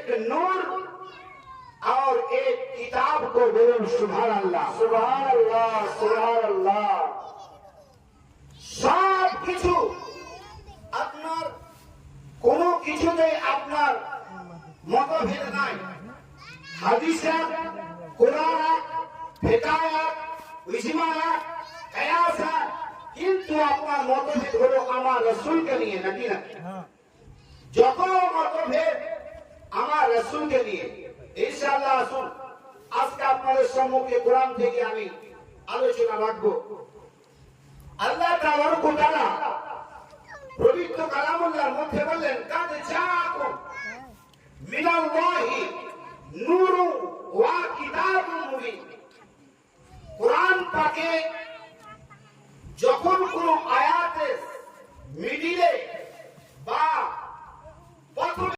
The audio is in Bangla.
एक नूर और एक किताब को बोलूं सुभान अल्लाह, सुभान अल्लाह, सुभान अल्लाह। सब কিছু আপনার কোনো কিছুতে আপনার মতভেদ নাই। হাদিসে কোরআনে ফিকাহে ইজমায়ে কিয়াসে কিন্তু আপনার মতভেদ হলো আমার রাসূলকে নিয়ে নাকি না? যত মতভেদ আমার রাসূলকে নিয়ে। ইনশাআল্লাহ আসুন আজকে আপনাদের সম্মুখে কোরআন থেকে আমি আলোচনা রাখবো। আল্লাহ তাবারক ওয়া তাআলা পবিত্র কালামুল্লাহর মধ্যে বললেন কাদ জাআকুম